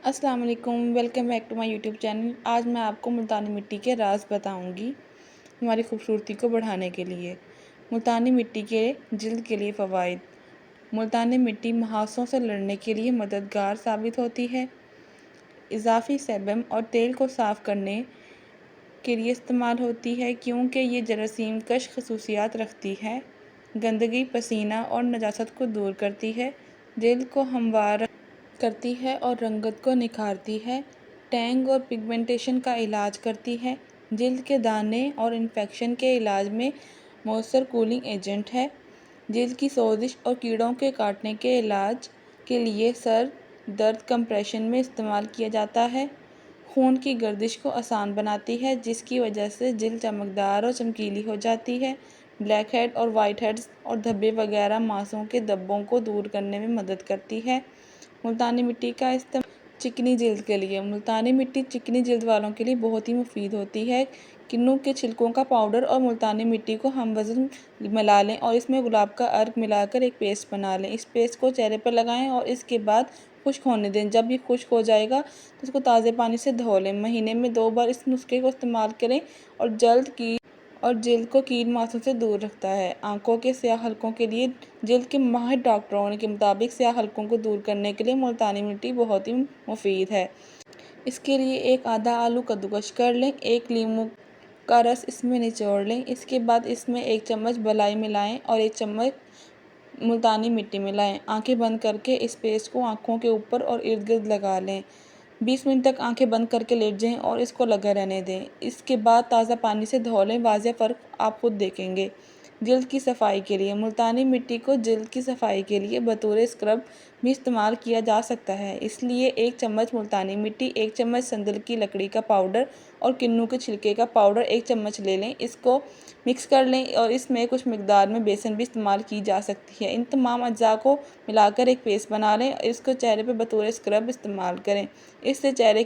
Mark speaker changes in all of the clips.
Speaker 1: السلام علیکم، welcome back to my YouTube channel. آج میں آپ کو ملتانی مٹی کے راز بتاؤں گی ہماری خوبصورتی کو بڑھانے کے لیے۔ ملتانی مٹی کے جلد کے لیے فوائد۔ ملتانی مٹی محاسوں سے لڑنے کے لیے مددگار ثابت ہوتی ہے۔ اضافی سیبم اور تیل کو صاف کرنے کے لیے استعمال ہوتی ہے کیونکہ یہ جراثیم کش خصوصیات رکھتی ہے۔ گندگی، پسینہ اور نجاست کو دور کرتی ہے۔ جلد کو ہموار کرتی ہے اور رنگت کو نکھارتی ہے۔ ٹینگ اور پگمنٹیشن کا علاج کرتی ہے۔ جلد کے دانے اور انفیکشن کے علاج میں مؤثر کولنگ ایجنٹ ہے۔ جلد کی سوزش اور کیڑوں کے کاٹنے کے علاج کے لیے سر درد کمپریشن میں استعمال کیا جاتا ہے۔ خون کی گردش کو آسان بناتی ہے جس کی وجہ سے جلد چمکدار اور چمکیلی ہو جاتی ہے۔ بلیک ہیڈ اور وائٹ ہیڈز اور دھبے وغیرہ ماسوں کے دھبوں کو دور کرنے میں مدد کرتی ہے۔ ملتانی مٹی کا استعمال چکنی جلد کے لیے۔ ملتانی مٹی چکنی جلد والوں کے لیے بہت ہی مفید ہوتی ہے۔ کنو کے چھلکوں کا پاؤڈر اور ملتانی مٹی کو ہم وزن ملا لیں اور اس میں گلاب کا عرق ملا کر ایک پیسٹ بنا لیں۔ اس پیسٹ کو چہرے پر لگائیں اور اس کے بعد خشک ہونے دیں۔ جب یہ خشک ہو جائے گا تو اس کو تازے پانی سے دھو لیں۔ مہینے میں 2 بار اس نسخے کو استعمال کریں اور جلد کو کیڑ ماسوں سے دور رکھتا ہے۔ آنکھوں کے سیاہ حلقوں کے لیے جلد کے ماہر ڈاکٹروں کے مطابق سیاہ حلقوں کو دور کرنے کے لیے ملتانی مٹی بہت ہی مفید ہے۔ اس کے لیے ایک آدھا آلو کدوکش کر لیں، 1 لیموں کا رس اس میں نچوڑ لیں۔ اس کے بعد اس میں 1 چمچ بالائی ملائیں اور 1 چمچ ملتانی مٹی ملائیں۔ آنکھیں بند کرکے اس پیسٹ کو آنکھوں کے اوپر اور ارد گرد لگا لیں۔ 20 منٹ تک آنکھیں بند کرکے لیٹ جائیں اور اس کو لگا رہنے دیں۔ اس کے بعد تازہ پانی سے دھو لیں، واضح فرق آپ خود دیکھیں گے۔ جلد کی صفائی کے لیے ملتانی مٹی کو جلد کی صفائی کے لیے بطور اسکرب بھی استعمال کیا جا سکتا ہے۔ اس لیے 1 چمچ ملتانی مٹی، 1 چمچ سندل کی لکڑی کا پاؤڈر اور کنو کے چھلکے کا پاؤڈر 1 چمچ لے لیں۔ اس کو مکس کر لیں اور اس میں کچھ مقدار میں بیسن بھی استعمال کی جا سکتی ہے۔ ان تمام اجزاء کو ملا کر ایک پیسٹ بنا لیں اور اس کو چہرے پر بطور اسکرب استعمال کریں۔ اس سے چہرے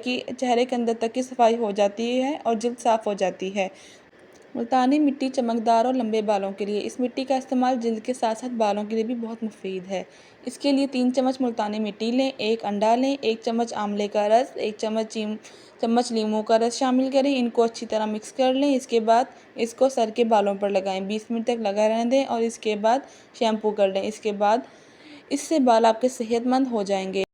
Speaker 1: کے اندر تک کی صفائی ہو جاتی ہے اور جلد صاف ہو جاتی ہے۔ ملتانی مٹی چمکدار اور لمبے بالوں کے لیے۔ اس مٹی کا استعمال جلد کے ساتھ ساتھ بالوں کے لیے بھی بہت مفید ہے۔ اس کے لیے 3 چمچ ملتانی مٹی لیں، 1 انڈا لیں، 1 چمچ آملے کا رس، 1 چمچ لیموں کا رس شامل کریں۔ ان کو اچھی طرح مکس کر لیں۔ اس کے بعد اس کو سر کے بالوں پر لگائیں، 20 منٹ تک لگا رہنے دیں اور اس کے بعد شیمپو کر لیں۔ اس کے بعد اس سے بال آپ کے صحت مند ہو جائیں گے۔